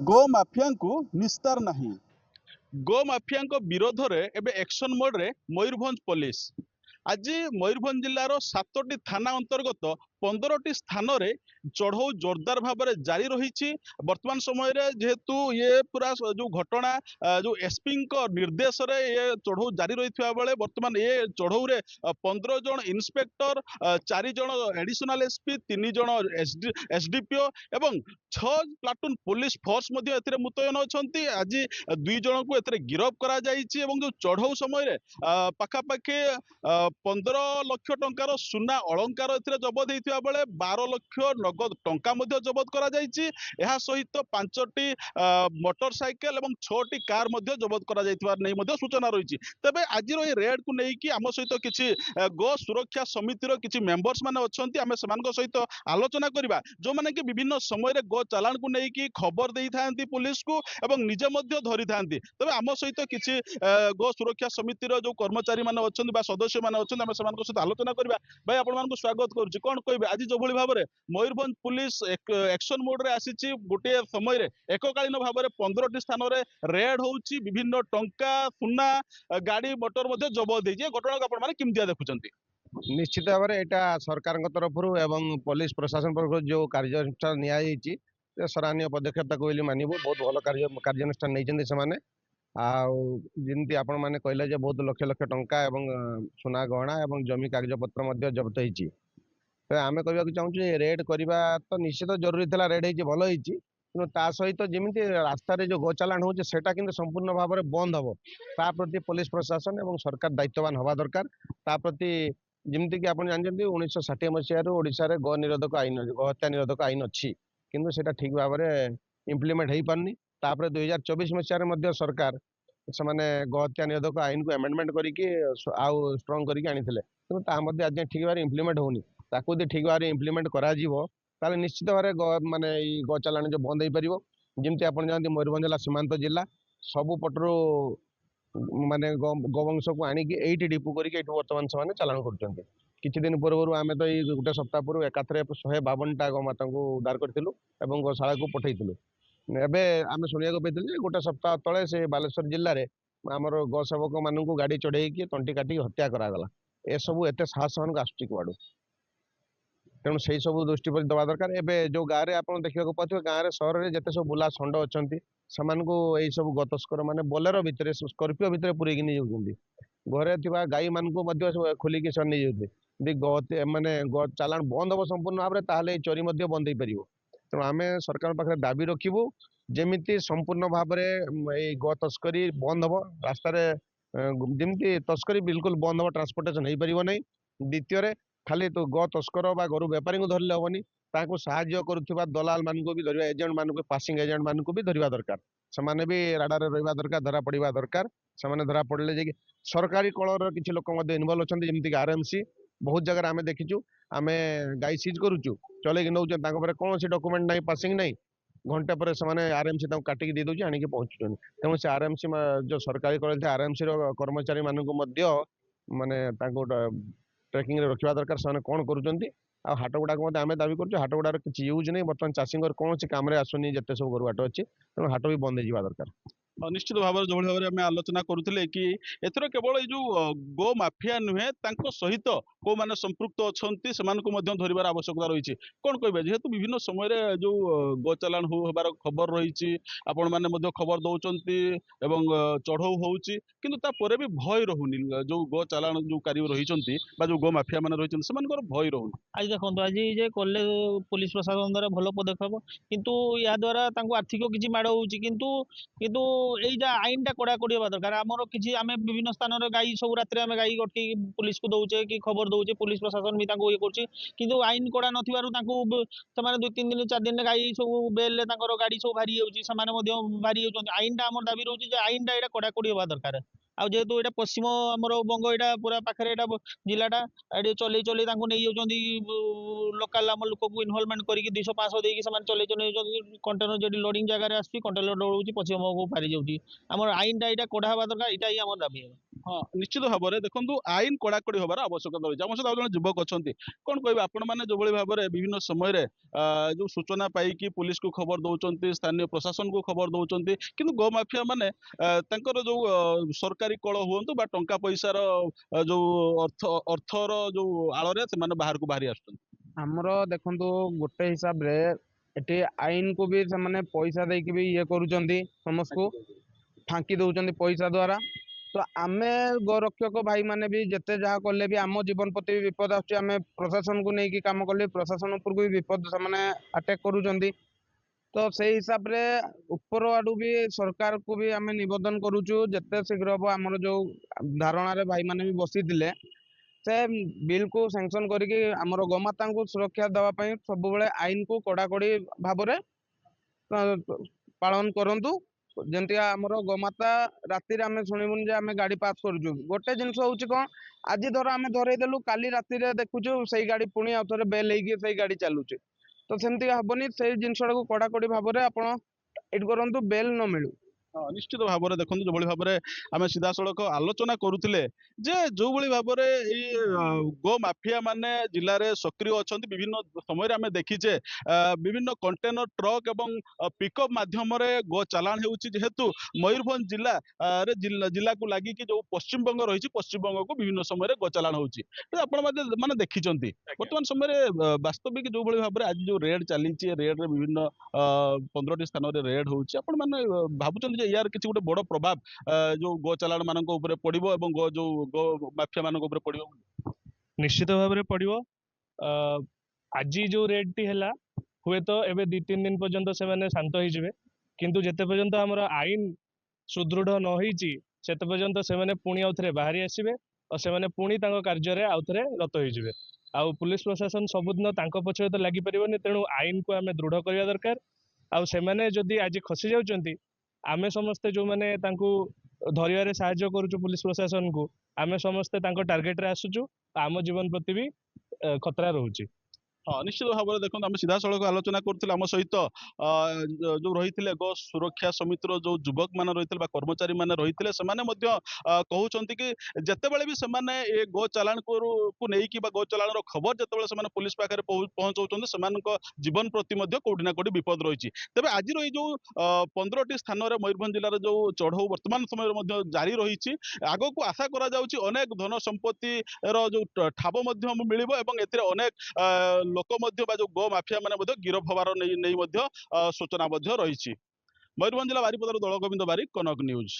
गो mafia निस्तार नहीं। गो mafia विरोध में एबे एक्शन मोड रे मयूरभंज पुलिस आज मयूरभंज जिलार 7टी थाना अंतर्गत 15टी स्थान रे चढ़ऊ जोरदार भाव में जारी रही। वर्तमान समय रे जेहेतु ये पूरा जो घटना जो एसपी निर्देश रे ये चढ़ऊ जारी रही बेले वर्तमान ये चढ़ऊ रे 15 जन इन्स्पेक्टर 4 जन एडिशनल एसपी 3 जन एसडीपीओ एवं 6 प्लाटून पुलिस फोर्स मुतयन अच्छा। आज 2 जन को गिरफ करा जायछि एवं जो चढ़ऊ समय रे पाखापाखि 15 लाख टंकार सुना अलंकार जबत होता बेले 12 लाख नगद टंका जबत करा जायछि। यह सहित 5टी मोटरसाइकेल एवं 6टी कार जबत करा जायथिबार नै सूचना रही। तेबे आज रेड को लेकिन आम सहित किसी गो सुरक्षा समितिर किसी मेंबर्स माने अछंती आमे समान सहित आलोचना करबा जो माने कि विभिन्न समय गो चालान को लेकिन खबर दे थांती पुलिस को एवं निजे मध्य धरी थांती। तेबे आम सहित किसी गो सुरक्षा समितिर जो कर्मचारी माने अछंती बा सदस्य माने अछंती आमे समान सहित आलोचना करबा। भाई आपण मानकु स्वागत करूची कोन कहबे आज जो भली भाबरे मयूरभंज पुलिस एक्शन मोड रे आसीची गोटे समय रे एककालीन भाबरे 15टी स्थान रे रेड होउची विभिन्न टंका सुना गाड़ी मोटर मध्ये जबत देजे घटना को आपण माने किमतिया देखुचंती। निश्चित भाव में यहाँ सरकार तरफ एवं पुलिस प्रशासन तरफ जो कार्यानुष्ठान नि सराहनीय पदक्षेप मानव बहुत भल कार्यानुष्ठान नहीं आमती आपण मैंने कहले बहुत लक्ष लक्ष टंका एवं सुना गहना एवं जमी कागज पत्र जब्त होती। तो आम कहवाक चाहूँ रेड करवा तो निश्चित जरूरी था रेड हो भल हो ता सहित जमी रास्तार जो गो चालाण हो संपूर्ण भाव में बंद हम ता प्रति पुलिस प्रशासन एवं सरकार दायित्ववान हवा दरकार। ता प्रति जमीक आप जानते 1960 मसीह ओडिशा रे गो निरोधक आईन गो हत्या निरोधक आईन अच्छी किंतु सेटा ठीक भाव में इम्प्लीमेंट हो पारनी। 2024 मसीह सरकार से गो हत्या निरोधक आईन को एमेंडमेंट करके आउ स्ट्रंग करके आनी आज ठीक भाव इम्प्लीमेंट होनी ताकू ठीक भाव इम्प्लीमेंट करा निश्चित भाव माने गो चालाण जो बंद हो पार जमी आप जानते मयूरभंज जिला सीमांत जिला सबु पटरू माने गोवंश को आणिकी एटी डिपो करके बर्तमान से चालाण कर किछि दिन पूर्व आम तो ये गोटे सप्ताह पूर्व एकाथरे 152टा गोमाता को उद्धार करूँ और गोशाला को पठेलु। एवं आम शुणा पाई गोटे सप्ताह तले से बालेश्वर जिले में आमर गोसेवक मान गाड़ी चढ़े तंटी काटिक हत्या करागला। ए सबू एत साहस मान आसुची कुआड़ू तेणु से सब दृष्टि दवा दरकार। एवं जो गाँव में आप देखा पाते गाँव में सहर में जिते सब बुला षंड अच्छा से सब गतस्कर मैंने बोलेरो भितर स्कर्पिओ भितर पूरे नहीं जाऊँगी घरे थी गाई मान खोलिकी से नहीं जाते माने चालाण बंद हम संपूर्ण भाव में ताल चोरी बंद हो पार। तेणु आम सरकार पाखे दाबी रखू जमी संपूर्ण भाव में गो तस्करी बंद हम रास्त जमी तस्करी बिल्कुल बंद हम ट्रांसपोर्टेशन हो पार ना। द्वितीय खाली तो गो तस्कर बा गोरु बेपारी को धरले हेनी ताकू साहाय्य करुवा दलाल मान को भी धरवा एजेंट मान पासिंग एजेंट मान को भी धरवा दरकार से भी राडार रहा दरकार धरा पड़ा दरकार से धरा पड़े जे सरकारी कलर किसी लोक इनवल्व अच्छा जमीक आरएमसी बहुत जगह आम देखीचु आम गाई सीज करुचु चलैक नौ कौन सी डॉक्यूमेंट ना पासिंग ना घंटे पर से आरएमसी काटिकी दे दूसरी आणिक पहुँचुन तेणु से आरएमसी जो सरकारी कॉलेज आरएमसी कर्मचारी मानक माने ट्रेकिंग रखा दरकार से कौन करुँच हाट गुड़ाक आम दाबी करूँ हाट गुड़ार किसी यूज नहीं बर्तमान चाषी कौन कम आसुनी जिते सब गोरु हाट अच्छी तेणु हाट भी बंद हो दरकार। निश्चित भाव जो भाव में आलोचना करुले कि एथर केवल जो गो माफिया नुहे सहित को माने संपृक्त अच्छा से धरबार आवश्यकता रही कौन कहे जेहेतु विभिन्न समय जो गो चालाण होबार खबर रही आपण मैंने खबर दौरान चढ़ऊ होपर भी भय रहुनी जो गो चालाण जो कार्य रही जो गो माफिया मान रही भय रहुनी। आज देखो आज जे कले पुलिस प्रशासन द्वारा भल पदक्षेप किंतु या द्वारा आर्थिक किसी माड़ हो एटा आईन टा कड़ाकड़ी हवा दरकार। आमर किसी आम विभिन्न स्थान में गाई सब रात में गाई गटकी पुलिस को दौचे कि खबर दौचे पुलिस प्रशासन भी ये कर आईन कड़ा ना 2-3 दिन 4 दिन गाई सब बेल गाड़ी सब भारी भारी आईन टा आम दाबी रोचे आईन टा कड़ाकड़ी हवा दरकार। आ जेहेतु ये पश्चिम आमर बंग यहाँ पूरा पाखे जिलाटा ये चल चल नहीं जाऊँगी लोकाल आम लोक को इनवल्वमेंट करके 200-500 देकी चल कंटेनर जो लोडिंग जगह आसूँ कंटेनर दौड़ पश्चिम बंग को पारी जाऊँगी आम आईन टा यहाँ कड़ा हवा दरकार यहाँ आम दाबी है। ହଁ ନିଶ୍ଚିତ ଭାବରେ ଦେଖନ୍ତୁ ଆଇନ କଡାକଡି ହବାର ଆବଶ୍ୟକତା ରହିଛି। ଆମ ସହିତ ଆଉ ଜଣେ ଯୁବକ ଅଛନ୍ତି, କଣ କହିବେ ଆପଣ ମାନେ ଯୋଉଭଳି ଭାବରେ ବିଭିନ୍ନ ସମୟରେ ଯୋଉ ସୂଚନା ପାଇକି ପୁଲିସକୁ ଖବର ଦଉଛନ୍ତି, ସ୍ଥାନୀୟ ପ୍ରଶାସନକୁ ଖବର ଦଉଛନ୍ତି, କିନ୍ତୁ ଗୋମାଫିଆ ମାନେ ତାଙ୍କର ଯୋଉ ସରକାରୀ କଳ ହୁଅନ୍ତୁ ବା ଟଙ୍କା ପଇସାର ଯୋଉ ଅର୍ଥର ଯୋଉ ଆଳରେ ସେମାନେ ବାହାରକୁ ବାହାରି ଆସୁଛନ୍ତି। ଆମର ଦେଖନ୍ତୁ ଗୋଟେ ହିସାବରେ ଏଠି ଆଇନକୁ ବି ସେମାନେ ପଇସା ଦେଇକି ବି ଇଏ କରୁଛନ୍ତି, ସମସ୍ତଙ୍କୁ ଫାଙ୍କି ଦଉଛନ୍ତି ପଇସା ଦ୍ଵାରା। ତ ଆମେ ଗୋରକ୍ଷକ ଭାଇ ମାନେ ବି ଯେତେ ଯାହା କଲେ ବି ଆମ ଜୀବନ ପ୍ରତି ବି ବିପଦ ଆସୁଛି, ଆମେ ପ୍ରଶାସନକୁ ନେଇକି କାମ କଲେ ପ୍ରଶାସନ ଉପରକୁ ବି ବିପଦ ସେମାନେ ଆଟାକ୍ କରୁଛନ୍ତି। ତ ସେଇ ହିସାବରେ ଉପର ଆଡୁ ବି ସରକାରକୁ ବି ଆମେ ନିବେଦନ କରୁଛୁ ଯେତେ ଶୀଘ୍ର ହବ ଆମର ଯୋଉ ଧାରଣାରେ ଭାଇମାନେ ବି ବସିଥିଲେ ସେ ବିଲକୁ ସାଙ୍ଗସନ କରିକି ଆମର ଗୋମାତାଙ୍କୁ ସୁରକ୍ଷା ଦେବା ପାଇଁ ସବୁବେଳେ ଆଇନକୁ କଡାକଡି ଭାବରେ ପାଳନ କରନ୍ତୁ। ଯେମିତି ଆମର ଗୋମାତା ରାତିରେ ଆମେ ଶୁଣିବୁନି ଯେ ଆମେ ଗାଡି ପାସ୍ କରୁଛୁ। ଗୋଟେ ଜିନିଷ ହଉଛି କଣ, ଆଜି ଧର ଆମେ ଧରେଇ ଦେଲୁ, କାଲି ରାତିରେ ଦେଖୁଛୁ ସେଇ ଗାଡି ପୁଣି ଆଉ ଥରେ ବେଲ୍ ହେଇକି ସେଇ ଗାଡି ଚାଲୁଛି। ତ ସେମିତି ହବନି, ସେଇ ଜିନିଷଟାକୁ କଡାକଡି ଭାବରେ ଆପଣ ଏଇଠି କରନ୍ତୁ, ବେଲ୍ ନ ମିଳୁ। ହଁ ନିଶ୍ଚିତ ଭାବରେ ଦେଖନ୍ତୁ ଯୋଉଭଳି ଭାବରେ ଆମେ ସିଧାସଳଖ ଆଲୋଚନା କରୁଥିଲେ ଯେ ଯୋଉଭଳି ଭାବରେ ଏଇ ଗୋ ମାଫିଆ ମାନେ ଜିଲ୍ଲାରେ ସକ୍ରିୟ ଅଛନ୍ତି। ବିଭିନ୍ନ ସମୟରେ ଆମେ ଦେଖିଛେ ବିଭିନ୍ନ କଣ୍ଟେନର ଟ୍ରକ୍ ଏବଂ ପିକଅପ୍ ମାଧ୍ୟମରେ ଗୋ ଚାଲାଣ ହେଉଛି, ଯେହେତୁ ମୟୂରଭଞ୍ଜ ରେ ଜିଲ୍ଲାକୁ ଲାଗିକି ଯୋଉ ପଶ୍ଚିମବଙ୍ଗ ରହିଛି, ପଶ୍ଚିମବଙ୍ଗକୁ ବିଭିନ୍ନ ସମୟରେ ଗୋ ଚାଲାଣ ହେଉଛି। ତ ଆପଣ ମାନେ ଦେଖିଛନ୍ତି ବର୍ତ୍ତମାନ ସମୟରେ ବାସ୍ତବିକ ଯୋଉଭଳି ଭାବରେ ଆଜି ଯୋଉ ରେଡ୍ ଚାଲିଛି, ରେଡ୍ରେ ବିଭିନ୍ନ 15ଟି ସ୍ଥାନରେ ରେଡ୍ ହେଉଛି, ଆପଣ ମାନେ ଭାବୁଛନ୍ତି ଯେ ୟାର କିଛି ଗୋଟେ ବଡ ପ୍ରଭାବ ଯୋଉ ଗୋ ଚାଲାଣ ମାନଙ୍କ ଉପରେ ପଡିବ ଏବଂ ଯୋଉ ଗୋ ମାଫିଆ ମାନଙ୍କ ଉପରେ ପଡିବ? ନିଶ୍ଚିତ ଭାବରେ ପଡିବ। ଆଜି ଯୋଉ ରେଡ୍ଟି ହେଲା, ହୁଏତ ଏବେ 2-3 ଦିନ ପର୍ଯ୍ୟନ୍ତ ସେମାନେ ଶାନ୍ତ ହେଇଯିବେ, କିନ୍ତୁ ଯେତେ ପର୍ଯ୍ୟନ୍ତ ଆମର ଆଇନ ସୁଦୃଢ ନ ହେଇଛି ସେତେ ପର୍ଯ୍ୟନ୍ତ ସେମାନେ ପୁଣି ଆଉଥରେ ବାହାରି ଆସିବେ ଆଉ ସେମାନେ ପୁଣି ତାଙ୍କ କାର୍ଯ୍ୟରେ ଆଉଥରେ ରତ ହେଇଯିବେ। ଆଉ ପୁଲିସ ପ୍ରଶାସନ ସବୁଦିନ ତାଙ୍କ ପଛରେ ତ ଲାଗିପାରିବନି, ତେଣୁ ଆଇନକୁ ଆମେ ଦୃଢ କରିବା ଦରକାର। ଆଉ ସେମାନେ ଯଦି ଆଜି ଖସି ଯାଉଛନ୍ତି, ଆମେ ସମସ୍ତେ ଯୋଉମାନେ ତାଙ୍କୁ ଧରିବାରେ ସାହାଯ୍ୟ କରୁଛୁ ପୁଲିସ ପ୍ରଶାସନକୁ, ଆମେ ସମସ୍ତେ ତାଙ୍କ ଟାର୍ଗେଟରେ ଆସୁଛୁ। ଆମ ଜୀବନ ପ୍ରତି ବି ଖତରା ରହୁଛି। ହଁ ନିଶ୍ଚିତ ଭାବରେ ଦେଖନ୍ତୁ ଆମେ ସିଧାସଳଖ ଆଲୋଚନା କରୁଥିଲେ। ଆମ ସହିତ ଯୋଉ ରହିଥିଲେ ଗୋ ସୁରକ୍ଷା ସମିତିର ଯୋଉ ଯୁବକ ମାନେ ରହିଥିଲେ ବା କର୍ମଚାରୀ ମାନେ ରହିଥିଲେ, ସେମାନେ ମଧ୍ୟ କହୁଛନ୍ତି କି ଯେତେବେଳେ ବି ସେମାନେ ଏ ଗୋ ଚାଲାଣକୁ ନେଇକି ବା ଗୋ ଚାଲାଣର ଖବର ଯେତେବେଳେ ସେମାନେ ପୁଲିସ ପାଖରେ ପହଞ୍ଚଉଛନ୍ତି, ସେମାନଙ୍କ ଜୀବନ ପ୍ରତି ମଧ୍ୟ କୋଉଠି ନା କୋଉଠି ବିପଦ ରହିଛି। ତେବେ ଆଜିର ଏଇ ଯୋଉ 15ଟି ସ୍ଥାନରେ ମୟୂରଭଞ୍ଜ ଜିଲ୍ଲାର ଯୋଉ ଚଢଉ ବର୍ତ୍ତମାନ ସମୟରେ ମଧ୍ୟ ଜାରି ରହିଛି, ଆଗକୁ ଆଶା କରାଯାଉଛି ଅନେକ ଧନ ସମ୍ପତ୍ତିର ଯୋଉ ଠାବ ମଧ୍ୟ ମିଳିବ ଏବଂ ଏଥିରେ ଅନେକ ଲୋକ ମଧ୍ୟ ବା ଯୋଉ ଗୋ ମାଫିଆ ମାନେ ମଧ୍ୟ ଗିରଫ ହବାର ନେଇ ମଧ୍ୟ ସୂଚନା ମଧ୍ୟ ରହିଛି। ମୟୂରଭଞ୍ଜ ଜିଲ୍ଲା ବାରିପଦାରୁ ଦଳ ଗୋବିନ୍ଦ ବାରିକ, କନକ ନ୍ୟୁଜ।